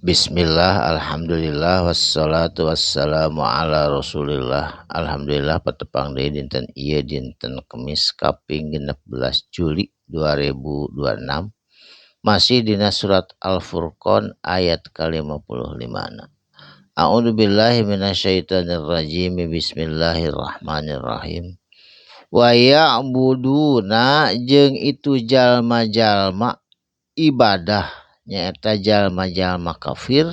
Bismillah, alhamdulillah, wassalatu wassalamu ala rasulillah. Alhamdulillah patepang deui dinten ieu dinten Kemis kaping 16 Juli 2026. Masih dina surat Al-Furqan ayat ke-55. A'udzu billahi minasyaitonir rajim. Bismillahirrahmanirrahim. Wa ya'buduna jeung itu jalma-jalma ibadah nyaeta jalma-jalma kafir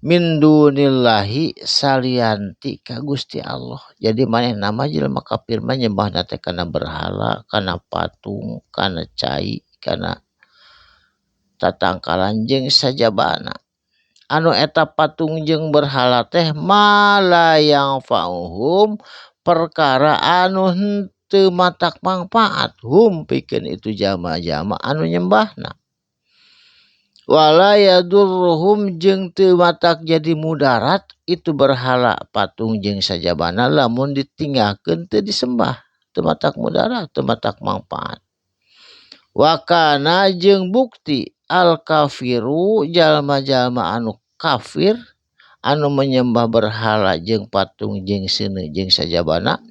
min dunillahi salianti ka Gusti Allah. Jadi manehna mah jalma kafir mah nyembahna teh kana berhala, kana patung, kana cai, kana tatangkalan jeung sajabana. Anu eta patung jeung berhala teh malayang fa'uhum perkara anu henteu matak mangpaat hum pikeun itu jalma-jalma anu nyembahna. Wala yadurruhum jeung teu matak jadi mudarat itu berhala patung jeung sajabana lamun ditinggalkeun teu disembah, teu matak mudarat, teu matak manfaat. Wa kana jeung bukti al kafiru jalma-jalma anu kafir anu menyembah berhala jeung patung jeung seuneu jeung sajabana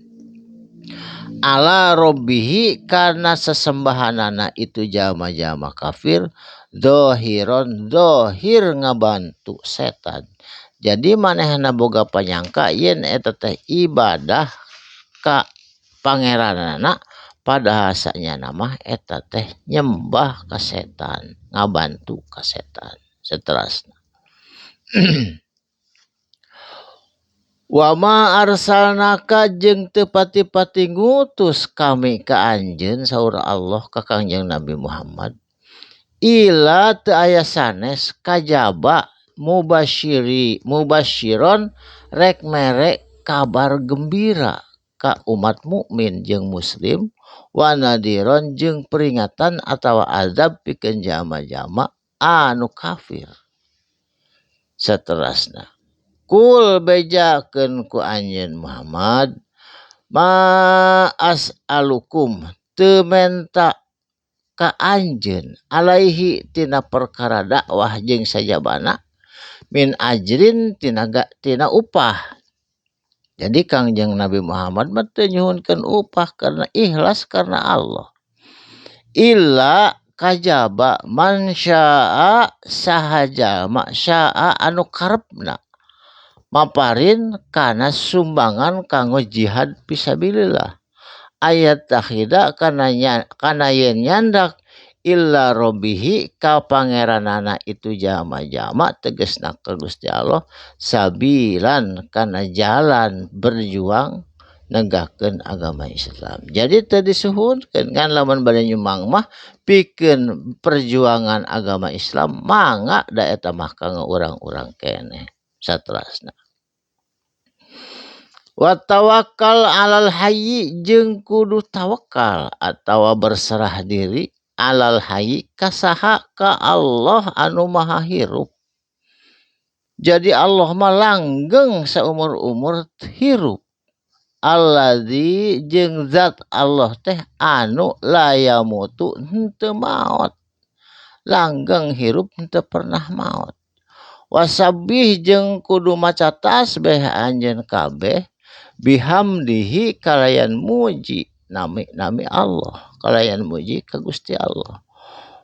ala robbihi karena sesembahanana itu jalma-jalma kafir dohiron dohir ngabantu setan. Jadi manehna boga panyangka yen eta teh ibadah ka pangeranana padahal asanya nama eta teh nyembah ka setan, ngabantu ka setan. Seterusna. Wa ma arsalnaka jeung teu pati-pati ngutus kami ka anjeun saur Allah ka Kangjeng Nabi Muhammad ila teu aya sanes kajaba mubasyiron rek mere kabar gembira ka umat mukmin jeung muslim wa nadiron jeung peringatan atawa azab pikeun jalma-jalma anu kafir. Saterusna kul bejakeun ku anjeun Muhammad ma as'alukum teu menta ka anjeun alaihi tina perkara dakwah jeung sajabana min ajrin tina upah. Jadi Kangjeng Nabi Muhammad mah teu nyuhunkeun upah karena ikhlas karena Allah. Illa kajaba man syaa sahajalma syaa anu karepna maparin kana sumbangan kanggo jihad fisabilillah ayat takhida kana yen nyandak illa robbihi ka pangeranana itu jalma-jalma tegasna ka Gusti Allah sabilan kana jalan berjuang negahkeun agama Islam. Jadi teu disuhunkeun kan lamun bade nyumbang mah pikeun perjuangan agama Islam mangga da eta mah kanggo urang-urang keneh. Saterusna wa tawakkal alal hayyi jeung kudu tawakal atawa berserah diri alal hayyi kasaha ka Allah anu maha hirup. Jadi Allah mah langgeng saumur-umur hirup. Alladzi jeung zat Allah teh anu la yamutu henteu maot. Langgeng hirup henteu pernah maot. Wasabbih jeung kudu maca tasbih anjeun kabeh bihamdihi kalayan muji nami Allah, kalayan muji ka Gusti Allah.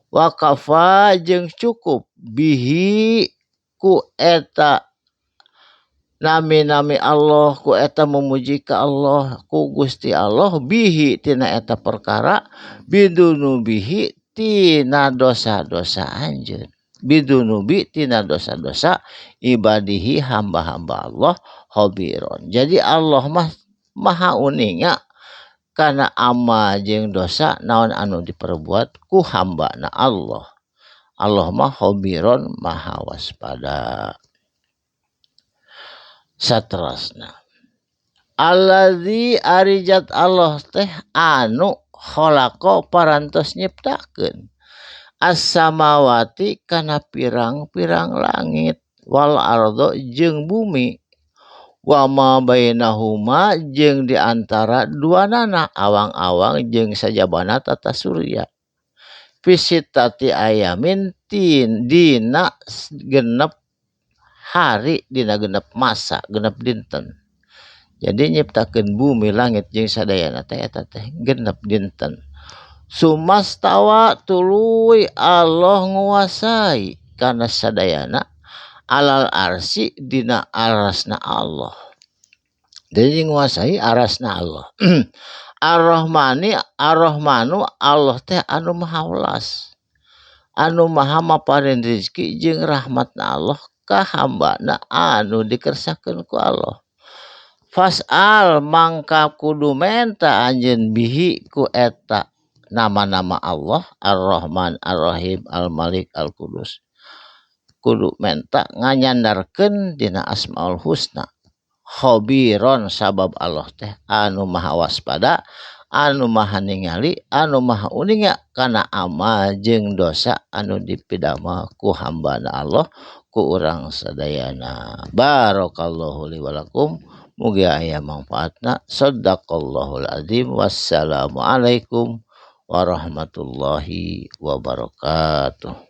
Wa kafa jeung cukup bihi ku eta nami Allah, ku eta memuji ka Allah ku Gusti Allah bihi tina eta perkara bidunubihi tina dosa-dosa anjeun. Bidunubi tina dosa-dosa ibadihi hamba-hamba Allah hobiron. Jadi Allah mah maha uninga kana amal jeung dosa naon anu diperbuat ku hambana Allah. Allah mah hobiron maha waspada. Saterusna alladzi arijat Allah teh anu khalaqa parantos nyiptakeun as-samawati kana pirang-pirang langit wal ardo jeung bumi wa ma bainahuma jeung diantara duanana awang-awang jeung sajabana tata surya fisitati ayamin dina genep hari dina genep masa genep dinten. Jadi nyiptakeun bumi langit jeung sadayana teh eta teh genep dinten. Sumastawa tuluy Allah nguasai kana sadayana alal arsy dina arasna Allah. Jadi nguasai arasna Allah. Ar-Rahmani Ar-Rahmanu Allah teh anu maha welas. Anu maha maparin rezeki jeung rahmatna Allah ka hambana anu dikersakeun ku Allah. Fas'al mangka kudu menta anjeun bihi ku eta nama-nama Allah Ar-Rahman Ar-Rahim Al-Malik Al-Qudus. Kudu menta nganyandarkeun dina Asmaul Husna. Khobiron sabab Allah teh anu maha waspada, anu maha ningali, anu maha uninga kana amal jeung dosa anu dipidamel ku hambana Allah ku urang sadayana. Barakallahu li wa lakum. Mugi aya mangfaatna. Shadaqallahul adzim. Wassalamualaikum warahmatullahi wabarakatuh.